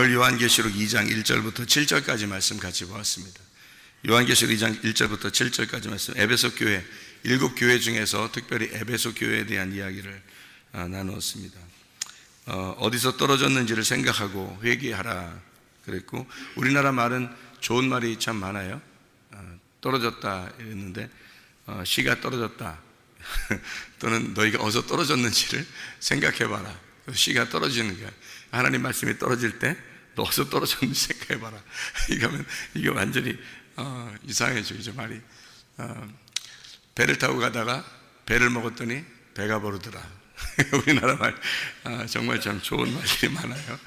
오늘 요한계시록 2장 1절부터 7절까지 말씀 같이 보았습니다. 요한계시록 2장 1절부터 7절까지 말씀, 에베소 교회, 7교회 중에서 특별히 에베소 교회에 대한 이야기를 나누었습니다. 어디서 떨어졌는지를 생각하고 회개하라 그랬고, 우리나라 말은 좋은 말이 참 많아요. 떨어졌다 이랬는데 씨가 떨어졌다 또는 너희가 어디서 떨어졌는지를 생각해봐라. 씨가 떨어지는 거야. 하나님 말씀이 떨어질 때 너 어디서 떨어졌는지 생각해봐라. 이거면 이게 완전히 이상해지죠 말이. 배를 타고 가다가 배를 먹었더니 배가 부르더라. 우리나라 말 정말 참 좋은 말들이 많아요.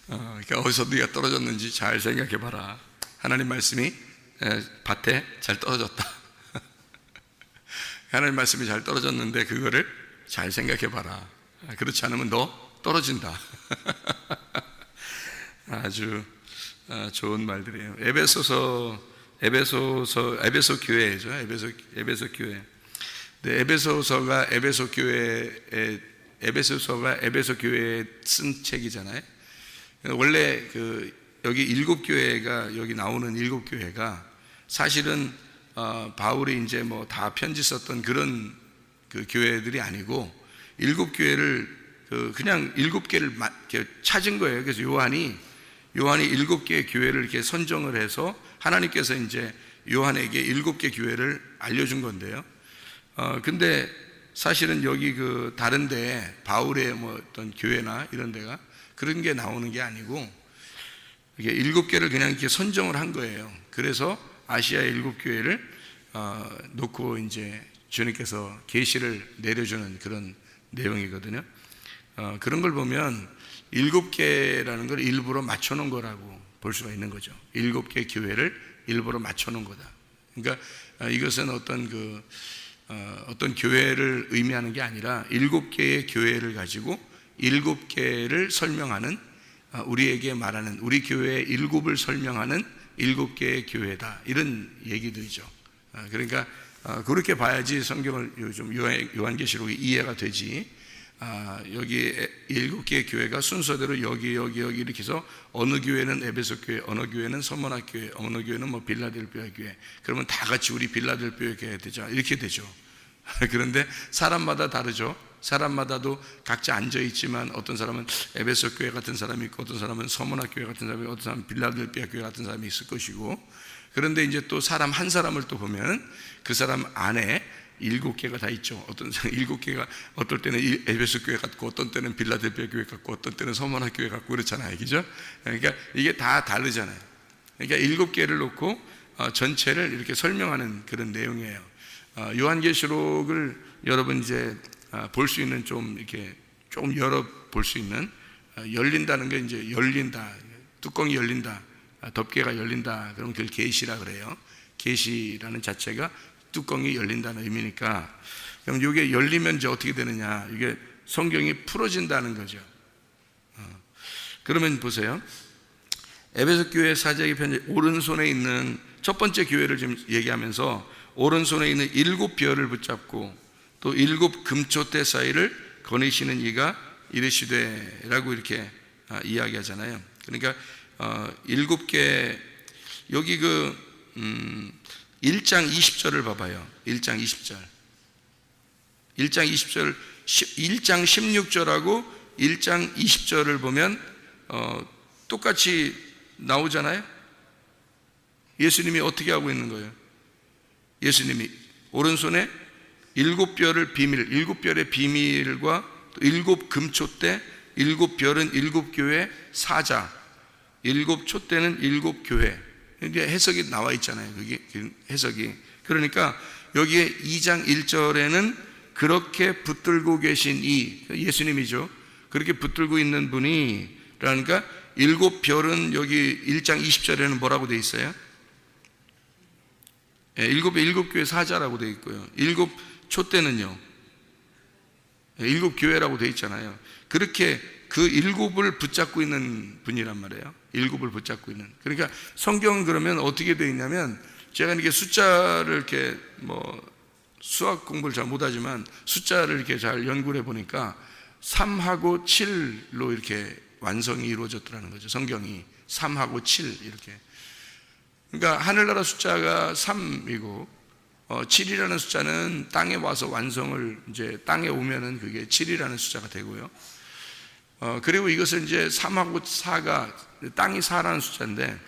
그러니까 어디서 네가 떨어졌는지 잘 생각해봐라. 하나님 말씀이 밭에 잘 떨어졌다. 하나님 말씀이 잘 떨어졌는데 그거를 잘 생각해봐라. 그렇지 않으면 너 떨어진다. 아주 좋은 말들이에요. 에베소 교회죠. 에베소 교회. 에베소서가 에베소 교회에 쓴 책이잖아요. 원래 여기 7교회가, 여기 나오는 7교회가 사실은 바울이 이제 뭐 다 편지 썼던 그런 교회들이 아니고 7교회를 그냥 7개를 찾은 거예요. 그래서 요한이 7개의 교회를 이렇게 선정을 해서 하나님께서 이제 요한에게 7개 교회를 알려준 건데요. 근데 사실은 여기 다른데 바울의 뭐 어떤 교회나 이런 데가 그런 게 나오는 게 아니고 이게 7개를 그냥 이렇게 선정을 한 거예요. 그래서 아시아의 7교회를 놓고 이제 주님께서 계시를 내려주는 그런 내용이거든요. 그런 걸 보면 7개라는 걸 일부러 맞춰놓은 거라고 볼 수가 있는 거죠. 7개 교회를 일부러 맞춰놓은 거다. 그러니까 이것은 어떤 교회를 의미하는 게 아니라 7개의 교회를 가지고 7개를 설명하는, 우리에게 말하는, 우리 교회의 7을 설명하는 7개의 교회다, 이런 얘기들이죠. 그러니까 그렇게 봐야지 성경을 요즘 요한계시록이 이해가 되지. 여기 7개의 교회가 순서대로 여기 이렇게 해서 어느 교회는 에베소 교회, 어느 교회는 서머나 교회, 어느 교회는 뭐 빌라델비아 교회, 그러면 다 같이 우리 빌라델비아 교회 되자, 이렇게 되죠. 그런데 사람마다 다르죠. 사람마다도 각자 앉아있지만 어떤 사람은 에베소 교회 같은 사람이 있고, 어떤 사람은 서머나 교회 같은 사람이 있고, 어떤 사람은 빌라델비아 교회 같은 사람이 있을 것이고, 그런데 이제 또 사람 한 사람을 또 보면 그 사람 안에 7개가 다 있죠. 어떤 7개가 어떨 때는 에베소 교회 같고, 어떤 때는 빌라델비아 교회 같고, 어떤 때는 서머나 교회 같고 그렇잖아요, 그죠? 그러니까 이게 다 다르잖아요. 그러니까 7개를 놓고 전체를 이렇게 설명하는 그런 내용이에요. 요한계시록을 여러분 이제 볼 수 있는, 좀 이렇게 조금 열어 볼 수 있는, 열린다는 게 이제 열린다, 뚜껑이 열린다, 덮개가 열린다, 그럼 그걸 계시라 그래요. 계시라는 자체가 뚜껑이 열린다는 의미니까, 그럼 이게 열리면 이제 어떻게 되느냐, 이게 성경이 풀어진다는 거죠. 그러면 보세요. 에베소 교회 사제에게 편지, 오른손에 있는 첫 번째 교회를 지금 얘기하면서 오른손에 있는 7별을 붙잡고 또 7 금초대 사이를 거니시는 이가 이르시되 라고 이렇게 이야기하잖아요. 그러니까 7개, 여기 1장 20절을 봐봐요. 1장 20절 1장 16절하고 1장 20절을 보면 똑같이 나오잖아요. 예수님이 어떻게 하고 있는 거예요? 예수님이 오른손에 7별의 비밀과 7 금초대, 7별은 7교회 사자, 7 촛대는 7교회, 이게 해석이 나와 있잖아요. 그게 해석이. 그러니까 여기에 2장 1절에는 그렇게 붙들고 계신 이 예수님이죠. 그렇게 붙들고 있는 분이, 그러니까 7별은 여기 1장 20절에는 뭐라고 되어 있어요? 7교회 사자라고 되어 있고요. 7 촛대는요, 7교회라고 되어 있잖아요. 그렇게 그 7을 붙잡고 있는 분이란 말이에요. 7을 붙잡고 있는. 그러니까 성경은 그러면 어떻게 되어 있냐면, 제가 이렇게 숫자를 이렇게 수학 공부를 잘 못하지만 숫자를 이렇게 잘 연구를 해보니까 3하고 7로 이렇게 완성이 이루어졌더라는 거죠. 성경이 3하고 7 이렇게. 그러니까 하늘나라 숫자가 3이고 7이라는 숫자는 땅에 와서 완성을 이제 땅에 오면은 그게 7이라는 숫자가 되고요. 그리고 이것을 이제 3하고 4가 땅이 4라는 숫자인데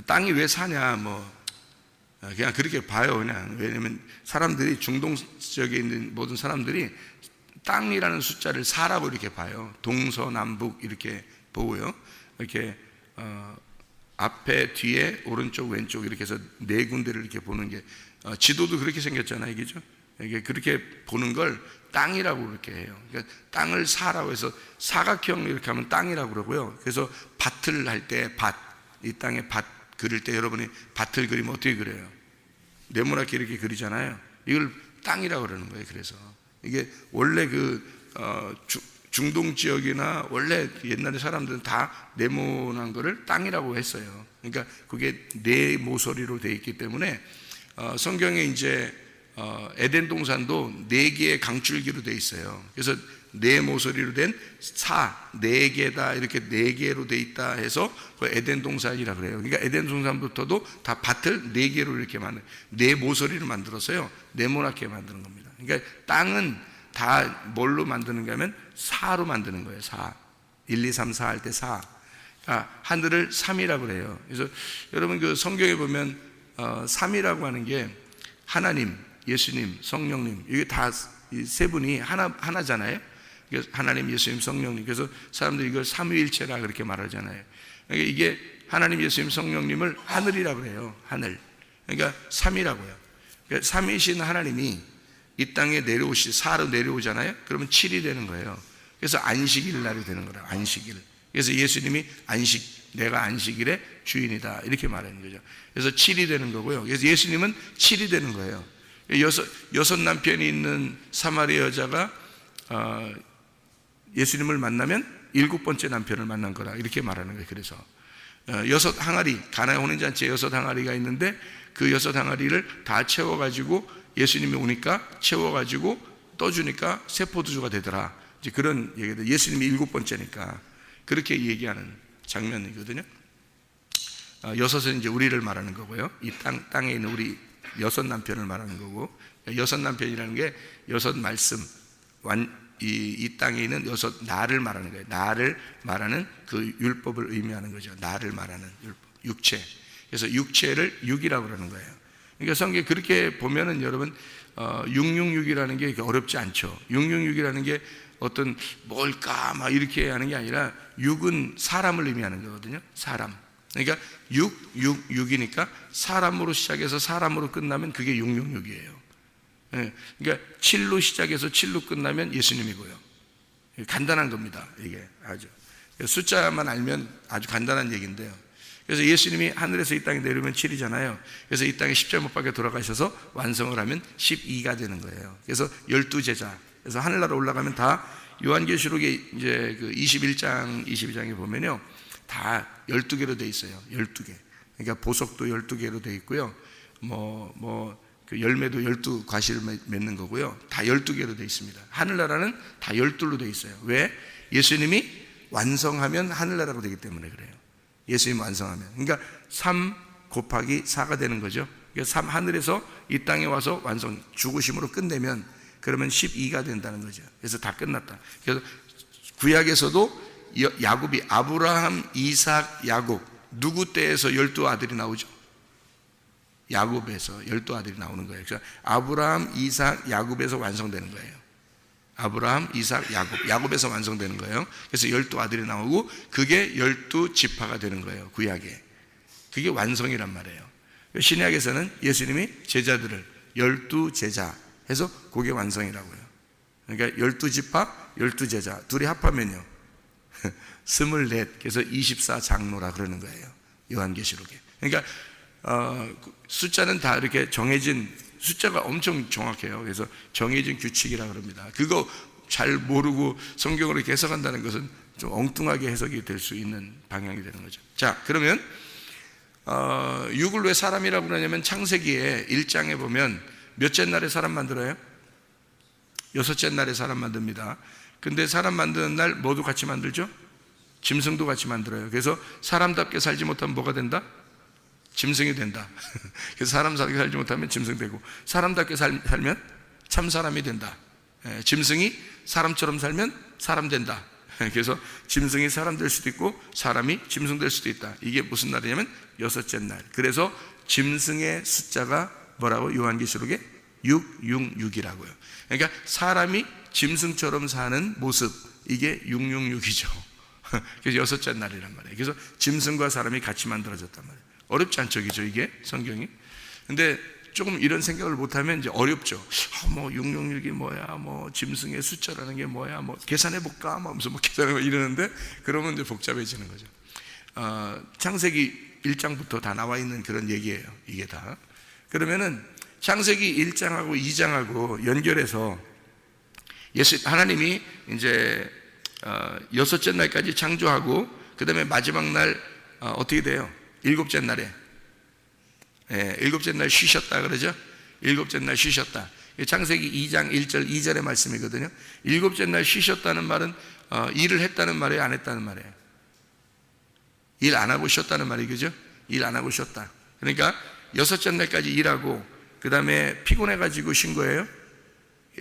땅이 왜 4냐 그냥 그렇게 봐요. 그냥 왜냐면 사람들이 중동 지역에 있는 모든 사람들이 땅이라는 숫자를 4라고 이렇게 봐요. 동서남북 이렇게 보고요. 이렇게 앞에 뒤에 오른쪽 왼쪽 이렇게 해서 네 군데를 이렇게 보는 게 지도도 그렇게 생겼잖아요. 이게죠. 이게 그렇게 보는 걸 땅이라고 그렇게 해요. 그러니까 땅을 사라고 해서 사각형 이렇게 하면 땅이라고 그러고요. 그래서 밭을 할 때 이 땅에 밭 그릴 때 여러분이 밭을 그리면 어떻게 그려요? 네모나게 이렇게 그리잖아요. 이걸 땅이라고 그러는 거예요. 그래서 이게 원래 중동 지역이나 원래 옛날에 사람들은 다 네모난 거를 땅이라고 했어요. 그러니까 그게 네 모서리로 되어 있기 때문에 성경에 이제 에덴 동산도 네 개의 강줄기로 되어 있어요. 그래서 네 모서리로 된 네 개다 이렇게 네 개로 되어 있다 해서 에덴 동산이라 그래요. 그러니까 에덴 동산부터도 다 밭을 네 개로 이렇게 네 모서리로 만들어서요 네모나게 만드는 겁니다. 그러니까 땅은 다 뭘로 만드는가 하면 4로 만드는 거예요. 4 1, 2, 3, 4 할 때 4 하늘을 3이라고 그래요. 그래서 여러분 그 성경에 보면 3이라고 하는 게 하나님, 예수님, 성령님 이게 다 세 분이 하나잖아요. 하나님, 예수님, 성령님. 그래서 사람들이 이걸 삼위일체라 그렇게 말하잖아요. 그러니까 이게 하나님, 예수님, 성령님을 하늘이라고 해요. 하늘. 그러니까 3이라고요. 그러니까 3위신 하나님이 이 땅에 내려오시 4로 내려오잖아요. 그러면 7이 되는 거예요. 그래서 안식일 날이 되는 거라. 안식일. 그래서 예수님이 내가 안식일의 주인이다 이렇게 말하는 거죠. 그래서 7이 되는 거고요. 그래서 예수님은 7이 되는 거예요. 여섯 남편이 있는 사마리아 여자가 예수님을 만나면 7번째 남편을 만난 거라 이렇게 말하는 거예요. 그래서 6 항아리 가나의 혼인잔치에 6 항아리가 있는데 그 6 항아리를 다 채워가지고 예수님이 오니까 채워가지고 떠주니까 새 포도주가 되더라. 이제 그런 얘기들. 예수님이 7번째니까 그렇게 얘기하는 장면이거든요. 6은 이제 우리를 말하는 거고요. 이 땅에 있는 우리 6 남편을 말하는 거고 6 남편이라는 게 6 말씀 이 땅에 있는 6 나를 말하는 거예요. 나를 말하는 그 율법을 의미하는 거죠. 나를 말하는 율법, 육체. 그래서 육체를 6이라고 그러는 거예요. 그러니까 성경에 그렇게 보면은 여러분 666이라는 게 어렵지 않죠. 666이라는 게 어떤 뭘까 막 이렇게 하는 게 아니라 6은 사람을 의미하는 거거든요. 사람. 그러니까 6이니까 사람으로 시작해서 사람으로 끝나면 그게 666이에요. 그러니까 7로 시작해서 7로 끝나면 예수님이고요. 간단한 겁니다. 이게 아주 숫자만 알면 아주 간단한 얘기인데요. 그래서 예수님이 하늘에서 이 땅에 내려오면 7이잖아요. 그래서 이 땅에 십자가 못 박혀 돌아가셔서 완성을 하면 12가 되는 거예요. 그래서 12제자. 그래서 하늘나라 올라가면 다 요한계시록에 이제 그 21장, 22장에 보면요. 다 12개로 돼 있어요. 12개. 그러니까 보석도 12개로 돼 있고요. 그 열매도 12과실을 맺는 거고요. 다 12개로 돼 있습니다. 하늘나라는 다 12로 돼 있어요. 왜? 예수님이 완성하면 하늘나라가 되기 때문에 그래요. 예수님 완성하면. 그러니까 3 곱하기 4가 되는 거죠. 그러니까 하늘에서 이 땅에 와서 완성, 죽으심으로 끝내면 그러면 12가 된다는 거죠. 그래서 다 끝났다. 그래서 구약에서도 야곱이 아브라함, 이삭, 야곱 누구 때에서 12아들이 나오죠? 야곱에서 12아들이 나오는 거예요. 그래서 아브라함, 이삭, 야곱에서 완성되는 거예요. 아브라함, 이삭, 야곱에서 완성되는 거예요. 그래서 12아들이 나오고 그게 12지파가 되는 거예요. 구약에. 그게 완성이란 말이에요. 신약에서는 예수님이 제자들을 12제자 해서 그게 완성이라고요. 그러니까 12지파, 12제자 둘이 합하면요 24, 그래서 24장로라 그러는 거예요. 요한계시록에. 그러니까 숫자는 다 이렇게 정해진, 숫자가 엄청 정확해요. 그래서 정해진 규칙이라 그럽니다. 그거 잘 모르고 성경으로 이렇게 해석한다는 것은 좀 엉뚱하게 해석이 될 수 있는 방향이 되는 거죠. 자, 그러면 6을 왜 사람이라고 그러냐면 창세기에 1장에 보면 몇째 날에 사람 만들어요? 6째 날에 사람 만듭니다. 근데 사람 만드는 날 뭐도 같이 만들죠? 짐승도 같이 만들어요. 그래서 사람답게 살지 못하면 뭐가 된다? 짐승이 된다. 그래서 사람답게 살지 못하면 짐승 되고, 사람답게 살면 참 사람이 된다. 짐승이 사람처럼 살면 사람 된다. 그래서 짐승이 사람 될 수도 있고 사람이 짐승 될 수도 있다. 이게 무슨 날이냐면 여섯째 날. 그래서 짐승의 숫자가 뭐라고? 요한계시록에 666이라고요. 그러니까 사람이 짐승처럼 사는 모습, 이게 666이죠. 그래서 여섯째 날이란 말이에요. 그래서 짐승과 사람이 같이 만들어졌단 말이에요. 어렵지 않죠, 그죠? 이게 성경이. 근데 조금 이런 생각을 못하면 이제 어렵죠. 뭐 666이 뭐야, 뭐 짐승의 숫자라는 게 뭐야, 뭐 계산해 볼까, 뭐 무슨 뭐 계산해 이러는데 그러면 이제 복잡해지는 거죠. 창세기 1장부터 다 나와 있는 그런 얘기예요, 이게 다. 그러면은 창세기 1장하고 2장하고 연결해서 하나님이 이제 여섯째 날까지 창조하고 그 다음에 마지막 날 어떻게 돼요? 일곱째 날에 일곱째 날 쉬셨다 그러죠? 일곱째 날 쉬셨다. 창세기 2장 1절 2절의 말씀이거든요. 일곱째 날 쉬셨다는 말은 일을 했다는 말이에요, 안 했다는 말이에요? 일 안 하고 쉬었다는 말이, 그죠? 일 안 하고 쉬었다. 그러니까 여섯째 날까지 일하고 그 다음에 피곤해가지고 쉰 거예요.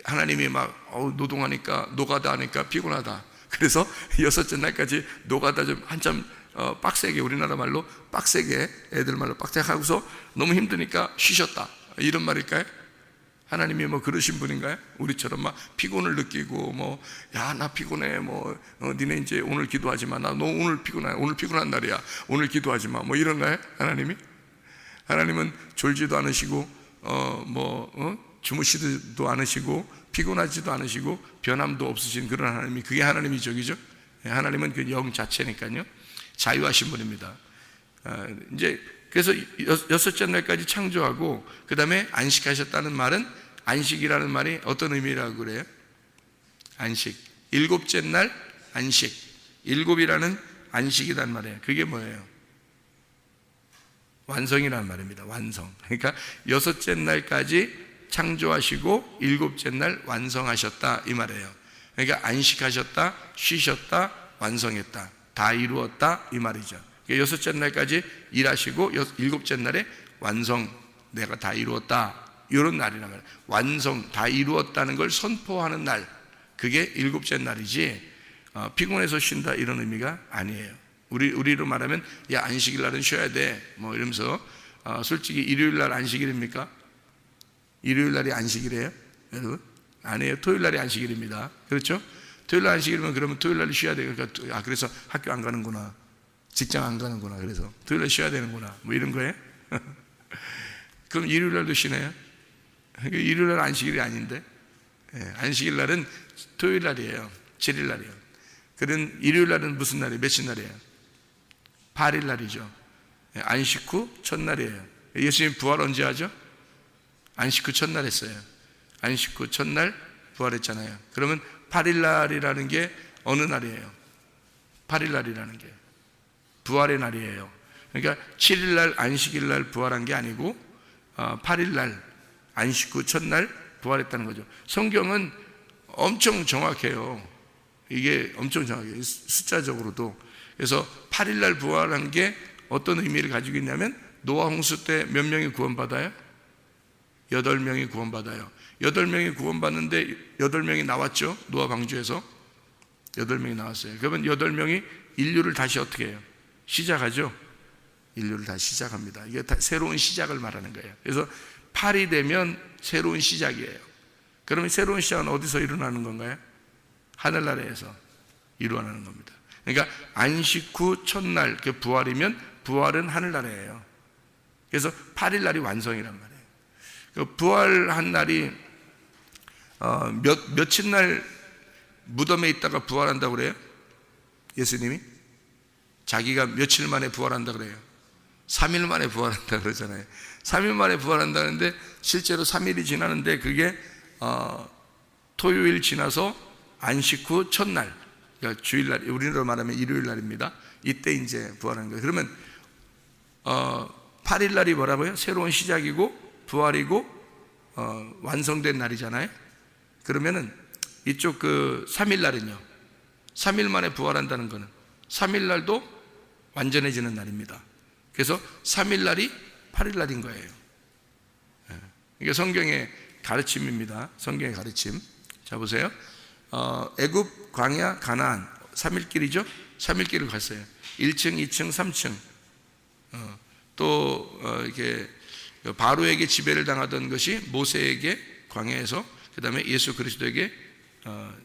하나님이 막 노동하니까, 노가다 하니까 피곤하다. 그래서 여섯째 날까지 노가다 좀 한참 빡세게, 우리나라 말로 빡세게, 애들 말로 빡세게 하고서 너무 힘드니까 쉬셨다, 이런 말일까요? 하나님이 뭐 그러신 분인가요? 우리처럼 막 피곤을 느끼고 뭐 야 나 피곤해, 뭐 니네 이제 오늘 기도하지 마, 나 너 오늘 피곤해, 오늘 피곤한 날이야, 오늘 기도하지 마, 뭐 이런가요? 하나님이? 하나님은 졸지도 않으시고 주무시지도 않으시고 피곤하지도 않으시고 변함도 없으신 그런 하나님이, 그게 하나님이죠, 그죠? 하나님은 그 영 자체니까요. 자유하신 분입니다. 이제 그래서 여섯째 날까지 창조하고 그 다음에 안식하셨다는 말은, 안식이라는 말이 어떤 의미라고 그래요? 안식. 일곱째 날 안식. 일곱이라는 안식이란 말이에요. 그게 뭐예요? 완성이라는 말입니다. 완성. 그러니까 여섯째 날까지 창조하시고 일곱째 날 완성하셨다, 이 말이에요. 그러니까 안식하셨다, 쉬셨다, 완성했다, 다 이루었다, 이 말이죠. 그러니까 여섯째 날까지 일하시고 일곱째 날에 완성, 내가 다 이루었다, 이런 날이란 말이에요. 완성, 다 이루었다는 걸 선포하는 날, 그게 일곱째 날이지 피곤해서 쉰다 이런 의미가 아니에요. 우리로 말하면 야 안식일 날은 쉬어야 돼, 뭐 이러면서 솔직히 일요일 날 안식일입니까? 일요일 날이 안식일이에요? 여러분? 아니에요. 토요일 날이 안식일입니다. 그렇죠? 토요일 날 안식일이면 그러면 토요일 날 쉬어야 돼. 그러니까 그래서 학교 안 가는구나, 직장 안 가는구나, 그래서 토요일 날 쉬어야 되는구나, 뭐 이런 거예요? 그럼 일요일 날도 쉬네요? 그러니까 일요일 날 안식일이 아닌데, 안식일 날은 토요일 날이에요. 7일 날이에요. 그런 일요일 날은 무슨 날이에요? 며칠 날이에요? 8일 날이죠. 안식 후 첫날이에요. 예수님 부활 언제 하죠? 안식 후 첫날 했어요. 안식 후 첫날 부활했잖아요. 그러면 8일 날이라는 게 어느 날이에요? 8일 날이라는 게 부활의 날이에요. 그러니까 7일 날 안식일 날 부활한 게 아니고 8일 날 안식 후 첫날 부활했다는 거죠. 성경은 엄청 정확해요. 이게 엄청 정확해요, 숫자적으로도. 그래서 8일 날 부활한 게 어떤 의미를 가지고 있냐면, 노아 홍수 때 몇 명이 구원받아요? 8명이 구원받아요. 8명이 구원받는데 8명이 나왔죠? 노아 방주에서 8명이 나왔어요. 그러면 8명이 인류를 다시 어떻게 해요? 시작하죠? 인류를 다시 시작합니다. 이게 새로운 시작을 말하는 거예요. 그래서 8이 되면 새로운 시작이에요. 그러면 새로운 시작은 어디서 일어나는 건가요? 하늘나라에서 일어나는 겁니다. 그러니까 안식 후 첫날, 그 부활이면 부활은 하늘나라예요. 그래서 8일 날이 완성이란 말이에요. 그 부활한 날이 며칠 날 무덤에 있다가 부활한다고 그래요? 예수님이 자기가 며칠 만에 부활한다 그래요? 3일 만에 부활한다 그러잖아요. 3일 만에 부활한다는데 실제로 3일이 지나는데 그게 토요일 지나서 안식 후 첫날, 그러니까 주일날, 우리로 말하면 일요일 날입니다. 이때 이제 부활하는 거예요. 그러면 8일 날이 뭐라고요? 새로운 시작이고 부활이고 완성된 날이잖아요. 그러면은 이쪽 그 3일날은요, 3일 만에 부활한다는 것은 3일날도 완전해지는 날입니다. 그래서 3일날이 8일날인 거예요. 이게 성경의 가르침입니다. 성경의 가르침. 자, 보세요. 애굽, 광야, 가나안 3일길이죠. 3일길을 갔어요. 1층, 2층, 3층. 또 이렇게 바로에게 지배를 당하던 것이 모세에게 광야에서, 그 다음에 예수 그리스도에게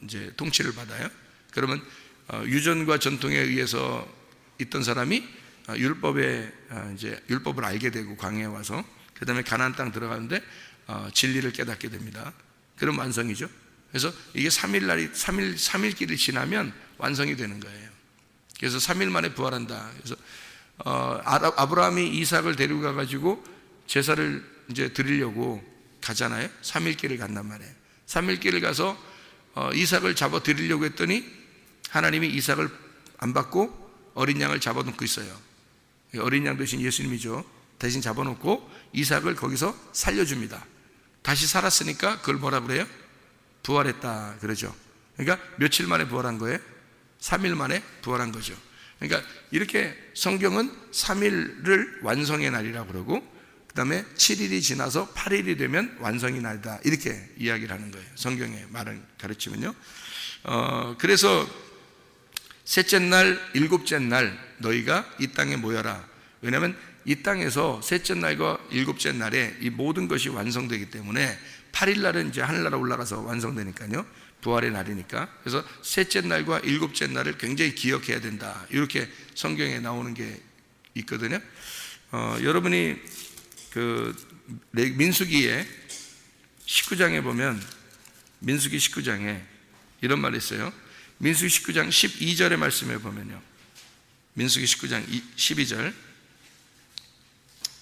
이제 통치를 받아요. 그러면 유전과 전통에 의해서 있던 사람이 율법에 이제 율법을 알게 되고 광야에 와서, 그 다음에 가나안 땅 들어가는데 진리를 깨닫게 됩니다. 그런 완성이죠. 그래서 이게 3일길을 지나면 완성이 되는 거예요. 그래서 3일 만에 부활한다. 그래서 아브라함이 이삭을 데리고 가가지고 제사를 이제 드리려고 가잖아요. 3일길을 간단 말이에요. 3일길을 가서 이삭을 잡아 드리려고 했더니 하나님이 이삭을 안 받고 어린 양을 잡아놓고 있어요. 어린 양 대신 예수님이죠. 대신 잡아놓고 이삭을 거기서 살려줍니다. 다시 살았으니까 그걸 뭐라 그래요? 부활했다 그러죠. 그러니까 며칠 만에 부활한 거예요? 3일 만에 부활한 거죠. 그러니까 이렇게 성경은 3일을 완성의 날이라고 그러고, 그 다음에 7일이 지나서 8일이 되면 완성의 날이다, 이렇게 이야기를 하는 거예요. 성경의 말을 가르치면요. 그래서 셋째 날, 일곱째 날 너희가 이 땅에 모여라. 왜냐하면 이 땅에서 셋째 날과 일곱째 날에 이 모든 것이 완성되기 때문에 8일 날은 이제 하늘나라 올라가서 완성되니까요. 부활의 날이니까. 그래서 셋째 날과 일곱째 날을 굉장히 기억해야 된다, 이렇게 성경에 나오는 게 있거든요. 여러분이 그 민수기의 19장에 보면, 민수기 19장에 이런 말이 있어요. 민수기 19장 12절의 말씀에 보면요, 민수기 19장 12절,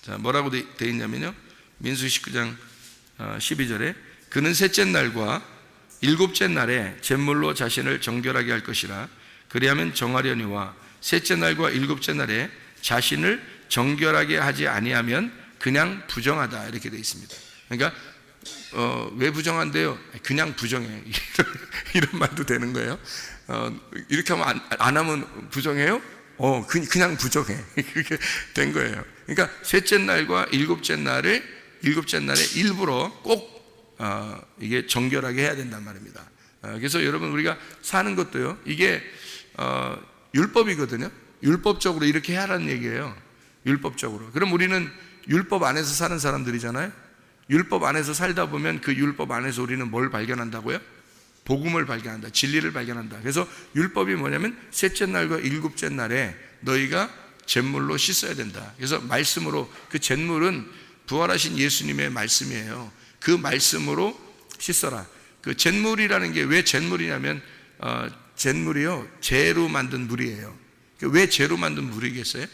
자, 뭐라고 되어 있냐면요, 민수기 19장 12절에 그는 셋째 날과 일곱째 날에 제물로 자신을 정결하게 할 것이라. 그리하면 정하려니와 셋째 날과 일곱째 날에 자신을 정결하게 하지 아니하면 그냥 부정하다, 이렇게 되어 있습니다. 그러니까 왜 부정한데요? 그냥 부정해. 이런 말도 되는 거예요. 이렇게 하면 안 하면 부정해요? 그냥 부정해. 그렇게 된 거예요. 그러니까 셋째 날과 일곱째 날에 일부러 꼭 이게 정결하게 해야 된단 말입니다. 그래서 여러분, 우리가 사는 것도요, 이게 율법이거든요. 율법적으로 이렇게 해야라는 얘기예요. 율법적으로. 그럼 우리는 율법 안에서 사는 사람들이잖아요. 율법 안에서 살다 보면 그 율법 안에서 우리는 뭘 발견한다고요? 복음을 발견한다, 진리를 발견한다. 그래서 율법이 뭐냐면 셋째 날과 일곱째 날에 너희가 잿물로 씻어야 된다. 그래서 말씀으로, 그 잿물은 부활하신 예수님의 말씀이에요. 그 말씀으로 씻어라. 그 잿물이라는 게 왜 잿물이냐면 잿물이요, 재로 만든 물이에요. 왜 재로 만든 물이겠어요?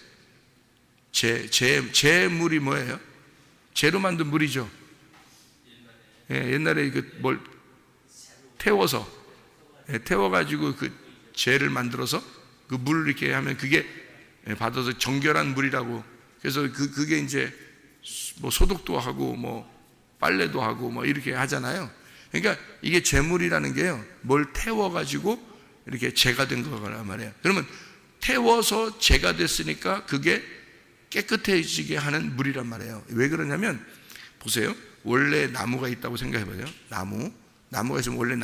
재물이 뭐예요? 재로 만든 물이죠. 옛날에 뭘 태워서, 태워가지고 그 재를 만들어서 그 물을 이렇게 하면 그게 받아서 정결한 물이라고. 그래서 그게 이제 뭐 소독도 하고 뭐 빨래도 하고 뭐 이렇게 하잖아요. 그러니까 이게 재물이라는 게요, 뭘 태워가지고 이렇게 재가 된 거란 말이에요. 그러면 태워서 재가 됐으니까 그게 깨끗해지게 하는 물이란 말이에요. 왜 그러냐면 보세요. 원래 나무가 있다고 생각해봐요. 나무가 있으면 원래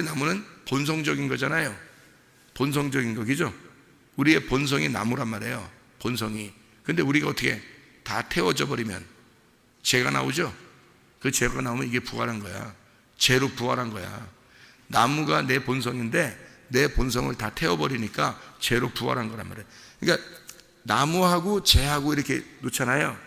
나무는 본성적인 거잖아요. 본성적인 거기죠. 우리의 본성이 나무란 말이에요. 본성이. 근데 우리가 어떻게 다 태워져 버리면 재가 나오죠. 그 재가 나오면 이게 부활한 거야. 재로 부활한 거야. 나무가 내 본성인데 내 본성을 다 태워버리니까 재로 부활한 거란 말이에요. 그러니까 나무하고 재하고 이렇게 놓잖아요.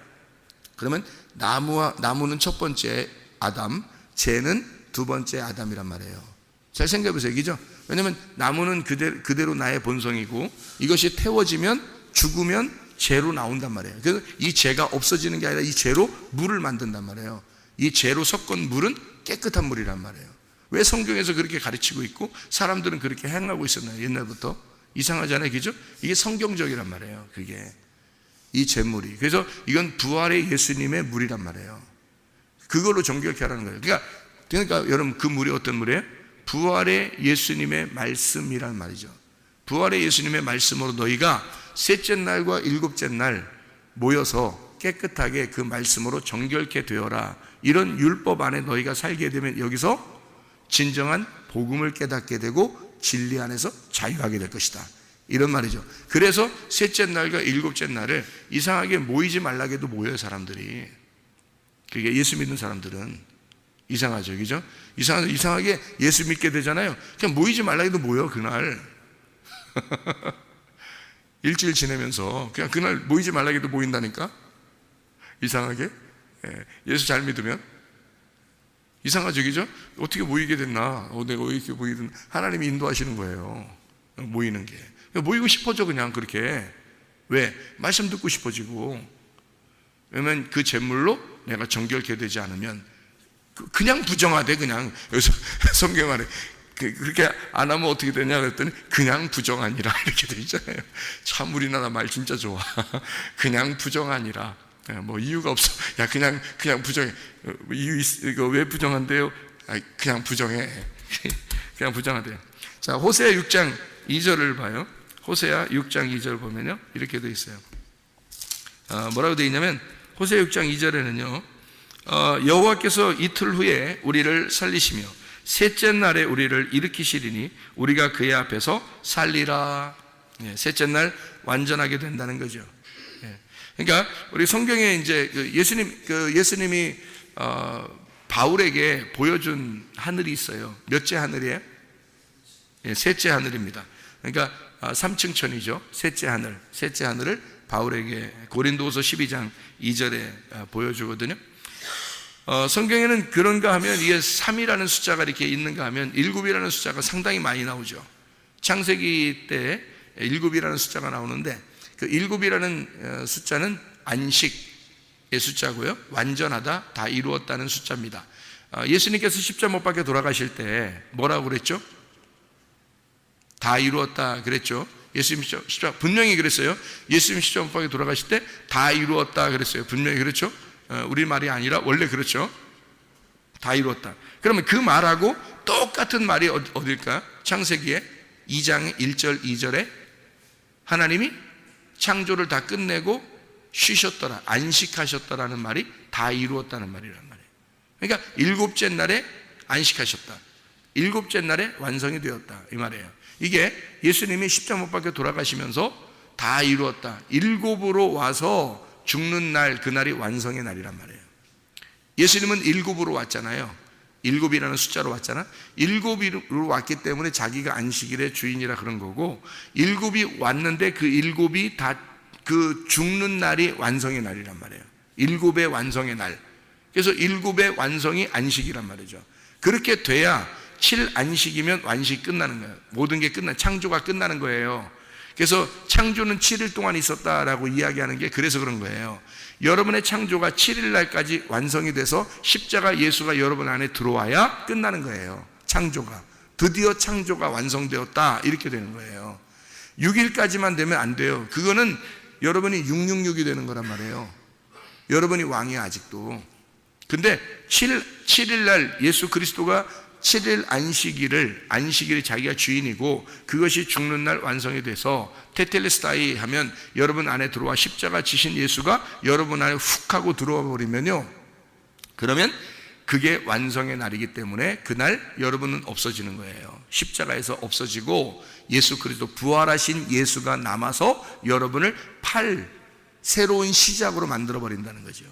그러면 나무는 첫 번째 아담, 재는 두 번째 아담이란 말이에요. 잘 생각해 보세요. 이죠? 왜냐하면 나무는 그대로 나의 본성이고, 이것이 태워지면 죽으면 재로 나온단 말이에요. 그래서 이 재가 없어지는 게 아니라 이 재로 물을 만든단 말이에요. 이 재로 섞은 물은 깨끗한 물이란 말이에요. 왜 성경에서 그렇게 가르치고 있고 사람들은 그렇게 행하고 있었나요? 옛날부터. 이상하잖아요. 그죠? 이게 성경적이란 말이에요. 그게 이 재물이. 그래서 이건 부활의 예수님의 물이란 말이에요. 그걸로 정결케 하라는 거예요. 그러니까 여러분, 그 물이 어떤 물이에요? 부활의 예수님의 말씀이란 말이죠. 부활의 예수님의 말씀으로 너희가 셋째 날과 일곱째 날 모여서 깨끗하게 그 말씀으로 정결케 되어라. 이런 율법 안에 너희가 살게 되면 여기서 진정한 복음을 깨닫게 되고 진리 안에서 자유하게 될 것이다. 이런 말이죠. 그래서 셋째 날과 일곱째 날을 이상하게 모이지 말라고 해도 모여요, 사람들이. 그게 예수 믿는 사람들은. 이상하죠, 그죠? 이상하게 예수 믿게 되잖아요. 그냥 모이지 말라고 해도 모여, 그날. 일주일 지내면서 그냥 그날 모이지 말라고 해도 모인다니까? 이상하게. 예수 잘 믿으면. 이상하죠, 그죠? 어떻게 모이게 됐나? 내가 왜 이렇게 모이든 하나님이 인도하시는 거예요. 모이는 게. 모이고 싶어져, 그냥 그렇게. 왜? 말씀 듣고 싶어지고. 왜냐면 그 제물로 내가 정결케 되지 않으면 그냥 부정하대, 그냥. 여기서 성경 안에 그렇게 안 하면 어떻게 되냐 그랬더니 그냥 부정하니라 이렇게 돼 있잖아요. 참 우리나라 말 진짜 좋아. 그냥 부정하니라. 뭐 이유가 없어. 야, 그냥 부정해. 이유 이거 왜 부정한대요? 그냥 부정해. 그냥 부정하대요. 자, 호세아 6장 2절을 봐요. 호세아 6장 2절 보면요, 이렇게 돼 있어요. 뭐라고 돼 있냐면 호세아 6장 2절에는요, 여호와께서 이틀 후에 우리를 살리시며 셋째 날에 우리를 일으키시리니 우리가 그의 앞에서 살리라. 셋째 날 완전하게 된다는 거죠. 그러니까 우리 성경에 이제 예수님이 바울에게 보여준 하늘이 있어요. 몇째 하늘이에요? 셋째 하늘입니다. 그러니까 3층 천이죠. 셋째 하늘을 바울에게 고린도후서 12장 2절에 보여주거든요. 성경에는 그런가 하면 이게 3이라는 숫자가 이렇게 있는가 하면 7이라는 숫자가 상당히 많이 나오죠. 창세기 때 7이라는 숫자가 나오는데 그 7이라는 숫자는 안식의 숫자고요, 완전하다, 다 이루었다는 숫자입니다. 예수님께서 십자가 못 박혀 돌아가실 때 뭐라고 그랬죠? 다 이루었다 그랬죠. 예수님 십자가 분명히 그랬어요. 예수님 십자가 못 박혀 돌아가실 때 다 이루었다 그랬어요. 분명히 그렇죠. 우리 말이 아니라 원래 그렇죠. 다 이루었다. 그러면 그 말하고 똑같은 말이 어딜까? 창세기에 2장 1절 2절에 하나님이 창조를 다 끝내고 쉬셨더라, 안식하셨더라는 말이 다 이루었다는 말이란 말이에요. 그러니까 일곱째 날에 안식하셨다, 일곱째 날에 완성이 되었다, 이 말이에요. 이게 예수님이 십자가 못 박혀 돌아가시면서 다 이루었다, 일곱으로 와서 죽는 날, 그날이 완성의 날이란 말이에요. 예수님은 일곱으로 왔잖아요. 일곱이라는 숫자로 왔잖아. 일곱으로 왔기 때문에 자기가 안식일의 주인이라 그런 거고, 일곱이 왔는데 그 일곱이 다 그 죽는 날이 완성의 날이란 말이에요. 일곱의 완성의 날. 그래서 일곱의 완성이 안식이란 말이죠. 그렇게 돼야 7안식이면 완식이 끝나는 거예요. 모든 게 창조가 끝나는 거예요. 그래서 창조는 7일 동안 있었다라고 이야기하는 게 그래서 그런 거예요. 여러분의 창조가 7일 날까지 완성이 돼서 십자가 예수가 여러분 안에 들어와야 끝나는 거예요. 창조가. 드디어 창조가 완성되었다, 이렇게 되는 거예요. 6일까지만 되면 안 돼요. 그거는 여러분이 666이 되는 거란 말이에요. 여러분이 왕이야, 아직도. 근데 7일 날 예수 그리스도가 7일 안식일이 자기가 주인이고 그것이 죽는 날 완성이 돼서 테텔레스타이 하면 여러분 안에 들어와 십자가 지신 예수가 여러분 안에 훅 하고 들어와 버리면요, 그러면 그게 완성의 날이기 때문에 그날 여러분은 없어지는 거예요. 십자가에서 없어지고 예수 그리스도 부활하신 예수가 남아서 여러분을 새로운 시작으로 만들어 버린다는 거죠.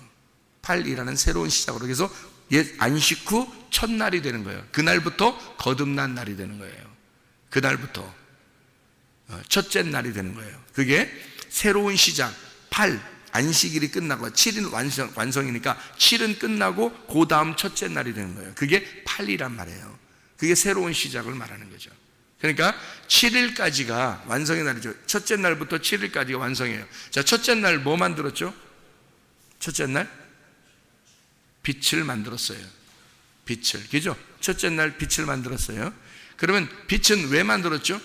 8이라는 새로운 시작으로. 그래서 안식 후 첫날이 되는 거예요. 그날부터 거듭난 날이 되는 거예요. 그날부터 첫째 날이 되는 거예요. 그게 새로운 시작. 안식일이 끝나고 7일 완성이니까 7은 끝나고 그 다음 첫째 날이 되는 거예요. 그게 8이란 말이에요. 그게 새로운 시작을 말하는 거죠. 그러니까 7일까지가 완성의 날이죠. 첫째 날부터 7일까지가 완성이에요. 자, 첫째 날 뭐 만들었죠? 첫째 날 빛을 만들었어요. 빛을, 그죠? 첫째 날 빛을 만들었어요. 그러면 빛은 왜 만들었죠?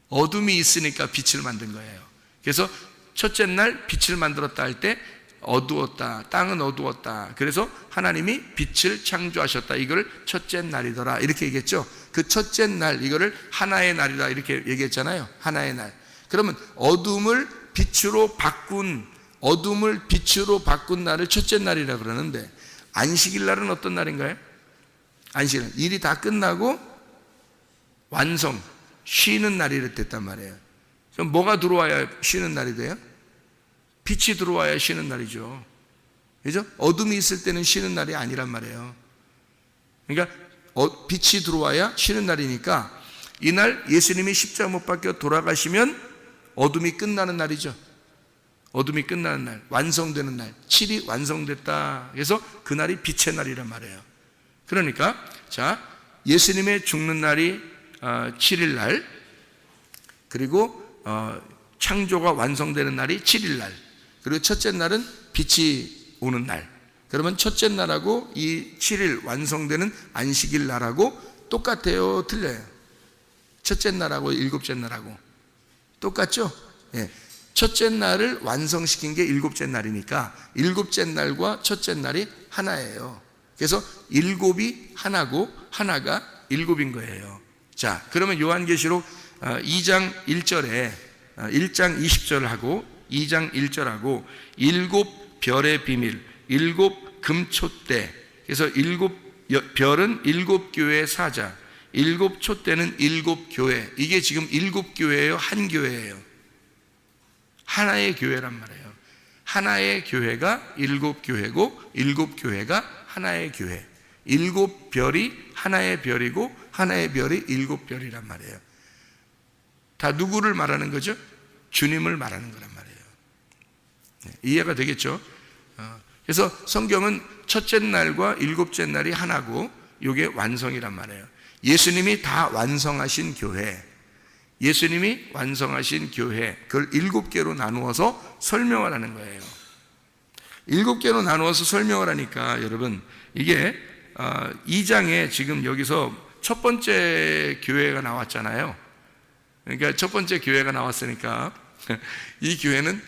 어둠이 있으니까 빛을 만든 거예요. 그래서 첫째 날 빛을 만들었다 할 때 어두웠다. 땅은 어두웠다. 그래서 하나님이 빛을 창조하셨다. 이거를 첫째 날이더라. 이렇게 얘기했죠. 그 첫째 날, 이거를 하나의 날이다. 이렇게 얘기했잖아요. 하나의 날. 그러면 어둠을 빛으로 바꾼 날을 첫째 날이라 그러는데, 안식일 날은 어떤 날인가요? 안식일 날. 일이 다 끝나고 완성, 쉬는 날이 됐단 말이에요. 그럼 뭐가 들어와야 쉬는 날이 돼요? 빛이 들어와야 쉬는 날이죠. 그죠? 어둠이 있을 때는 쉬는 날이 아니란 말이에요. 그러니까 빛이 들어와야 쉬는 날이니까, 이날 예수님이 십자가 못 박혀 돌아가시면 어둠이 끝나는 날이죠. 어둠이 끝나는 날, 완성되는 날, 7이 완성됐다. 그래서 그날이 빛의 날이란 말이에요. 그러니까 자, 예수님의 죽는 날이 7일 날, 그리고 창조가 완성되는 날이 7일 날, 그리고 첫째 날은 빛이 오는 날. 그러면 첫째 날하고 이 7일 완성되는 안식일 날하고 똑같아요? 틀려요? 첫째 날하고 일곱째 날하고 똑같죠? 예. 첫째 날을 완성시킨 게 일곱째 날이니까 일곱째 날과 첫째 날이 하나예요. 그래서 일곱이 하나고 하나가 일곱인 거예요. 자, 그러면 요한계시록 2장 1절에 1장 20절하고 2장 1절하고 일곱 별의 비밀, 일곱 금촛대. 그래서 일곱 별은 일곱 교회의 사자, 일곱 촛대는 일곱 교회. 이게 지금 일곱 교회예요, 한 교회예요? 하나의 교회란 말이에요. 하나의 교회가 일곱 교회고 일곱 교회가 하나의 교회. 일곱 별이 하나의 별이고 하나의 별이 일곱 별이란 말이에요. 다 누구를 말하는 거죠? 주님을 말하는 거란 말이에요. 이해가 되겠죠? 그래서 성경은 첫째 날과 일곱째 날이 하나고 이게 완성이란 말이에요. 예수님이 다 완성하신 교회, 예수님이 완성하신 교회, 그걸 7개로 나누어서 설명을 하는 거예요. 7개로 나누어서 설명을 하니까 여러분, 이게 2장에 지금 여기서 첫 번째 교회가 나왔잖아요. 그러니까 첫 번째 교회가 나왔으니까 이 교회는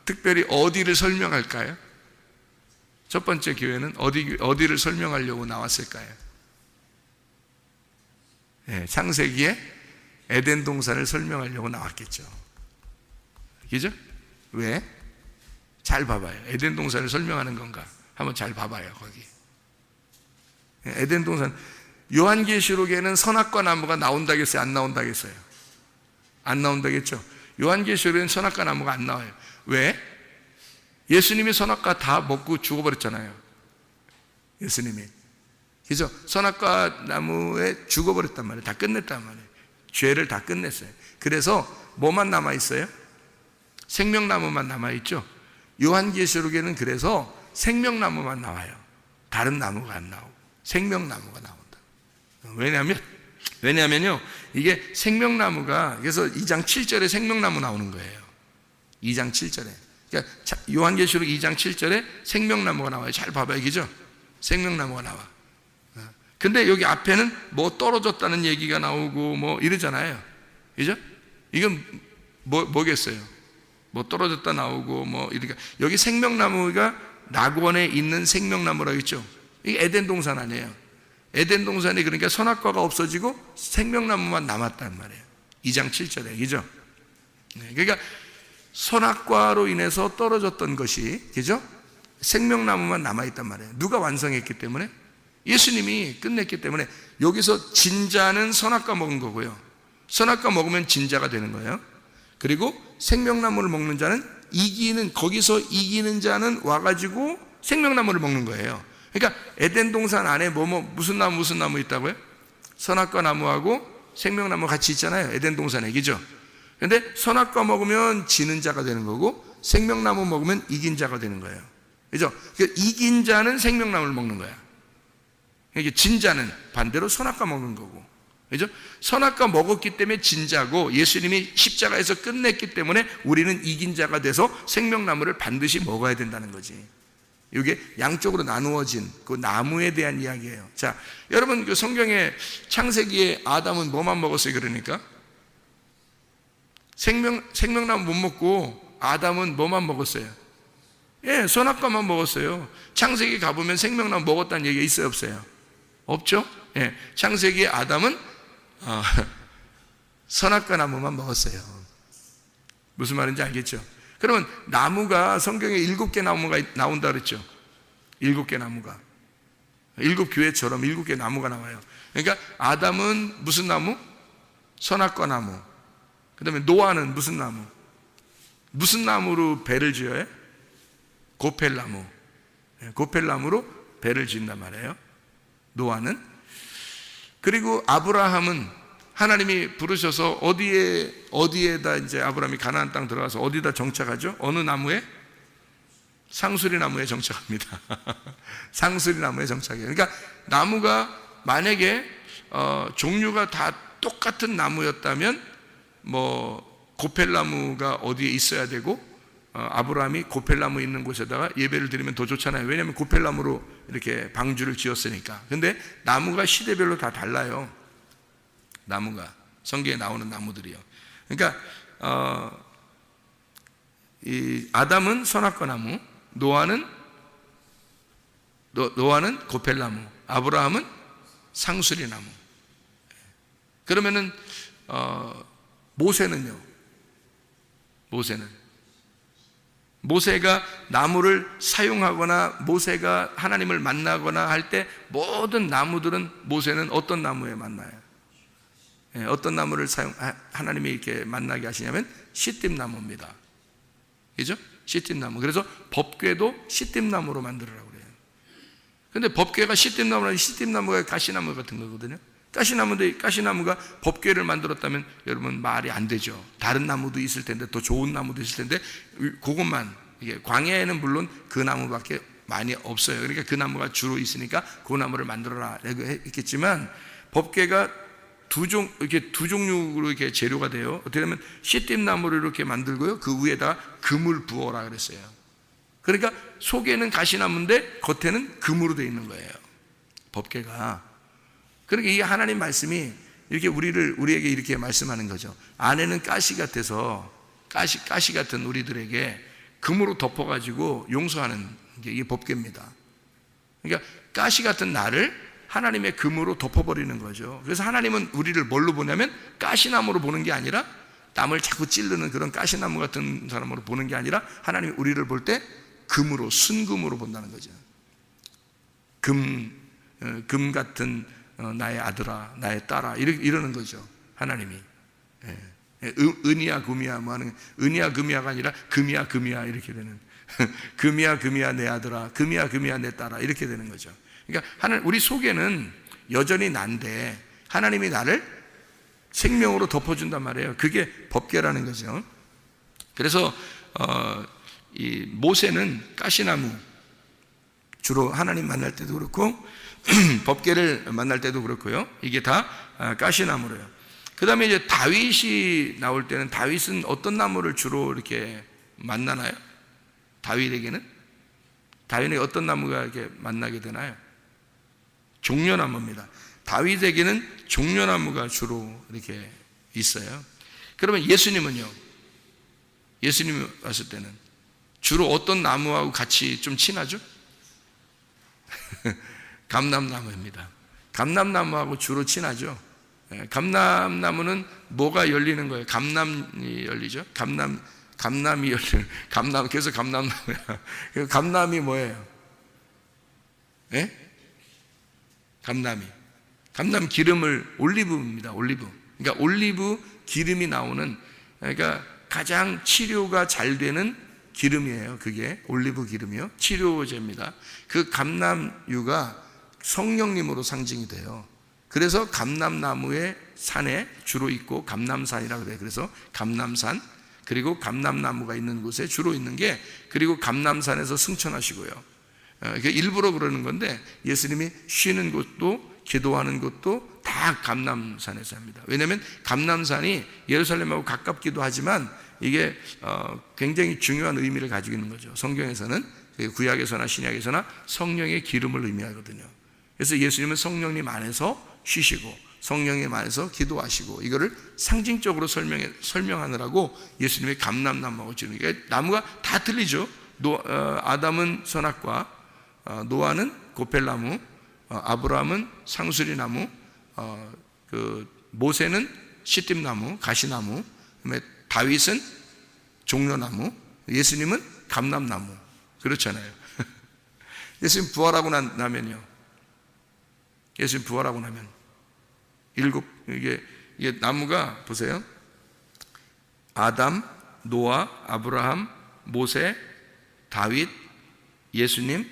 특별히 어디를 설명할까요? 첫 번째 교회는 어디를 설명하려고 나왔을까요? 네, 창세기에 에덴 동산을 설명하려고 나왔겠죠. 그죠? 왜? 잘 봐봐요. 에덴 동산을 설명하는 건가? 한번 잘 봐봐요, 거기. 에덴 동산, 요한계시록에는 선악과 나무가 나온다겠어요? 안 나온다겠어요? 안 나온다겠죠? 요한계시록에는 선악과 나무가 안 나와요. 왜? 예수님이 선악과 다 먹고 죽어버렸잖아요. 예수님이. 그죠? 선악과 나무에 죽어버렸단 말이에요. 다 끝냈단 말이에요. 죄를 다 끝냈어요. 그래서 뭐만 남아있어요? 생명나무만 남아있죠. 요한계시록에는 그래서 생명나무만 나와요. 다른 나무가 안 나오고 생명나무가 나온다. 왜냐면요, 이게 생명나무가, 그래서 2장 7절에 생명나무 나오는 거예요. 2장 7절에. 그러니까 요한계시록 2장 7절에 생명나무가 나와요. 잘 봐봐요. 그죠? 생명나무가 나와. 근데 여기 앞에는 뭐 떨어졌다는 얘기가 나오고 뭐 이러잖아요. 그죠? 이건 뭐겠어요? 뭐 떨어졌다 나오고 뭐 이러니까, 여기 생명나무가 낙원에 있는 생명나무라고 했죠. 이게 에덴 동산 아니에요. 에덴 동산이 그러니까 선악과가 없어지고 생명나무만 남았단 말이에요. 2장 7절에. 그죠? 그러니까 선악과로 인해서 떨어졌던 것이, 그죠? 생명나무만 남아있단 말이에요. 누가 완성했기 때문에? 예수님이 끝냈기 때문에. 여기서 진자는 선악과 먹은 거고요, 선악과 먹으면 진자가 되는 거예요. 그리고 생명나무를 먹는 자는 거기서 이기는 자는 와가지고 생명나무를 먹는 거예요. 그러니까 에덴 동산 안에 무슨 나무 있다고요? 선악과 나무하고 생명나무 같이 있잖아요. 에덴 동산에. 그죠? 근데 선악과 먹으면 지는 자가 되는 거고 생명나무 먹으면 이긴 자가 되는 거예요. 그죠? 그러니까 이긴 자는 생명나무를 먹는 거야. 그러니까 진 자는 반대로 선악과 먹는 거고. 그죠? 선악과 먹었기 때문에 진 자고, 예수님이 십자가에서 끝냈기 때문에 우리는 이긴 자가 돼서 생명나무를 반드시 먹어야 된다는 거지. 이게 양쪽으로 나누어진 그 나무에 대한 이야기예요. 자, 여러분, 그 성경에 창세기에 아담은 뭐만 먹었어요? 그러니까 생명나무 못 먹고 아담은 뭐만 먹었어요? 예, 선악과만 먹었어요. 창세기 가보면 생명나무 먹었다는 얘기가 있어요, 없어요? 없죠? 예, 창세기 아담은 선악과 나무만 먹었어요. 무슨 말인지 알겠죠? 그러면 나무가 성경에 7개 나무가 나온다 그랬죠? 7개 나무가. 7교회처럼 7개 나무가 나와요. 그러니까 아담은 무슨 나무? 선악과 나무. 그 다음에 노아는 무슨 나무? 무슨 나무로 배를 지어요? 고펠나무. 고펠나무로 배를 지은단 말이에요, 노아는. 그리고 아브라함은 하나님이 부르셔서 어디에다 이제 아브라함이 가나안 땅 들어가서 어디다 정착하죠? 어느 나무에? 상수리 나무에 정착합니다. 상수리 나무에 정착해요. 그러니까 나무가 만약에 종류가 다 똑같은 나무였다면 고펠나무가 어디에 있어야 되고 아브라함이 고펠나무 있는 곳에다가 예배를 드리면 더 좋잖아요. 왜냐하면 고펠나무로 이렇게 방주를 지었으니까. 근데 나무가 시대별로 다 달라요. 나무가 성경에 나오는 나무들이요. 그러니까 이 아담은 선악과 나무, 노아는 고펠나무, 아브라함은 상수리 나무. 그러면은 모세는요? 모세가 나무를 사용하거나 모세가 하나님을 만나거나 할 때 모든 나무들은 모세는 어떤 나무에 만나요? 어떤 나무를 하나님이 이렇게 만나게 하시냐면 시띠나무입니다. 그죠? 시띠나무. 그래서 법궤도 시띠나무로 만들으라고 그래요. 근데 법궤가 시띠나무가 가시나무 같은 거거든요. 가시나무가 법궤를 만들었다면 여러분 말이 안 되죠. 다른 나무도 있을 텐데, 더 좋은 나무도 있을 텐데, 그것만, 이게 광야에는 물론 그 나무밖에 많이 없어요. 그러니까 그 나무가 주로 있으니까 그 나무를 만들어라 라고 했겠지만, 법궤가 이렇게 두 종류로 이렇게 재료가 돼요. 어떻게 보면 시띠나무를 이렇게 만들고요, 그 위에다가 금을 부어라 그랬어요. 그러니까 속에는 가시나무인데 겉에는 금으로 되어 있는 거예요, 법궤가. 그러니까 이 하나님 말씀이 이렇게 우리에게 이렇게 말씀하는 거죠. 안에는 가시 같아서 가시 같은 우리들에게 금으로 덮어가지고 용서하는 게 이게 법궤입니다. 그러니까 가시 같은 나를 하나님의 금으로 덮어버리는 거죠. 그래서 하나님은 우리를 뭘로 보냐면 가시나무로 보는 게 아니라, 남을 자꾸 찌르는 그런 가시나무 같은 사람으로 보는 게 아니라 하나님이 우리를 볼 때 금으로, 순금으로 본다는 거죠. 금 같은 나의 아들아, 나의 딸아, 이러는 거죠, 하나님이. 은이야 금이야 뭐 하는, 은이야 금이야가 아니라 금이야 금이야 이렇게 되는 금이야 금이야 내 아들아, 금이야 금이야 내 딸아, 이렇게 되는 거죠. 그러니까 우리 속에는 여전히 난데 하나님이 나를 생명으로 덮어준단 말이에요. 그게 법궤라는 거죠. 그래서 이 모세는 가시나무, 주로 하나님 만날 때도 그렇고 법궤를 만날 때도 그렇고요, 이게 다 가시나무래요. 그 다음에 이제 다윗이 나올 때는, 다윗은 어떤 나무를 주로 이렇게 만나나요? 다윗에게 어떤 나무가 이렇게 만나게 되나요? 종려나무입니다. 다윗에게는 종려나무가 주로 이렇게 있어요. 그러면 예수님은요? 예수님이 왔을 때는 주로 어떤 나무하고 같이 좀 친하죠? 감람나무입니다. 감람나무하고 주로 친하죠. 감람나무는 뭐가 열리는 거예요? 감람이 열리죠? 감람이 열리는, 그래서 감람나무야. 감람이 뭐예요? 감람 기름을, 올리브입니다. 올리브. 그러니까 올리브 기름이 나오는, 그러니까 가장 치료가 잘 되는 기름이에요. 그게 올리브 기름이요, 치료제입니다. 그 감람유가 성령님으로 상징이 돼요. 그래서 감람나무의 산에 주로 있고 감람산이라고 그래요. 그래서 감람산, 그리고 감람나무가 있는 곳에 주로 있는 게, 그리고 감람산에서 승천하시고요. 일부러 그러는 건데 예수님이 쉬는 곳도 기도하는 곳도 다 감람산에서 합니다. 왜냐하면 감람산이 예루살렘하고 가깝기도 하지만 이게 굉장히 중요한 의미를 가지고 있는 거죠. 성경에서는, 구약에서나 신약에서나 성령의 기름을 의미하거든요. 그래서 예수님은 성령님 안에서 쉬시고 성령님 안에서 기도하시고, 이거를 상징적으로 설명하느라고 예수님의 감람나무하고 지는 게, 나무가 다 틀리죠. 아담은 선악과, 노아는 고펠나무, 아브라함은 상수리나무, 모세는 시띠나무, 가시나무, 그다음에 다윗은 종려나무, 예수님은 감람나무. 그렇잖아요. 예수님 부활하고 나면요. 예수님 부활하고 나면 이게 나무가 보세요. 아담, 노아, 아브라함, 모세, 다윗, 예수님,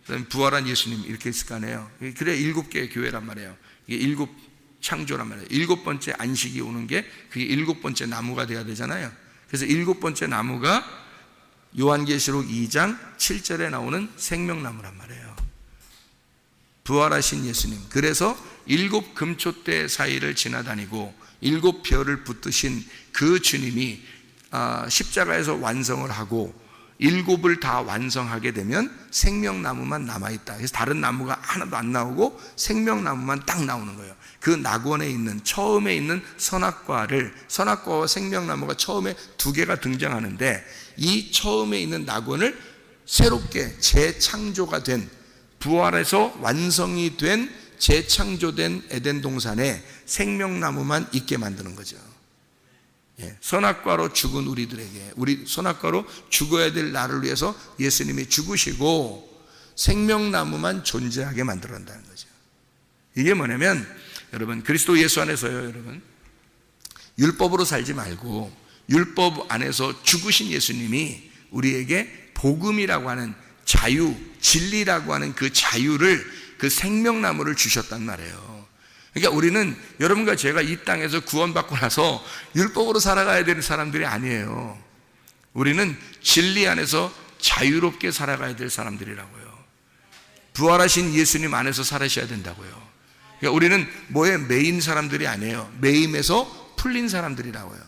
그다음에 부활한 예수님 이렇게 있을 거 아니에요. 그래 7개의 교회란 말이에요. 이게 7 창조란 말이에요. 7번째 안식이 오는 게 그게 7번째 나무가 돼야 되잖아요. 그래서 7번째 나무가 요한계시록 2장 7절에 나오는 생명나무란 말이에요. 부활하신 예수님. 그래서 7 금초대 사이를 지나다니고 7 별을 붙드신 그 주님이 십자가에서 완성을 하고 7을 다 완성하게 되면 생명나무만 남아있다. 그래서 다른 나무가 하나도 안 나오고 생명나무만 딱 나오는 거예요. 그 낙원에 있는 처음에 있는 선악과와 생명나무가 처음에 2개가 등장하는데 이 처음에 있는 낙원을 새롭게 재창조가 된, 부활해서 완성이 된 재창조된 에덴 동산에 생명나무만 있게 만드는 거죠. 선악과로 죽은 우리들에게, 우리 선악과로 죽어야 될 나를 위해서 예수님이 죽으시고 생명나무만 존재하게 만들어낸다는 거죠. 이게 뭐냐면 여러분, 그리스도 예수 안에서요, 여러분, 율법으로 살지 말고 율법 안에서 죽으신 예수님이 우리에게 복음이라고 하는 자유, 진리라고 하는 그 자유를, 그 생명나무를 주셨단 말이에요. 그러니까 우리는 여러분과 제가 이 땅에서 구원받고 나서 율법으로 살아가야 되는 사람들이 아니에요. 우리는 진리 안에서 자유롭게 살아가야 될 사람들이라고요. 부활하신 예수님 안에서 살아셔야 된다고요. 그러니까 우리는 뭐에 매인 사람들이 아니에요. 매임에서 풀린 사람들이라고요.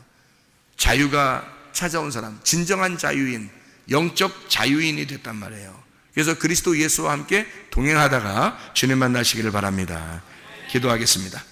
자유가 찾아온 사람, 진정한 자유인, 영적 자유인이 됐단 말이에요. 그래서 그리스도 예수와 함께 동행하다가 주님 만나시기를 바랍니다. 기도하겠습니다.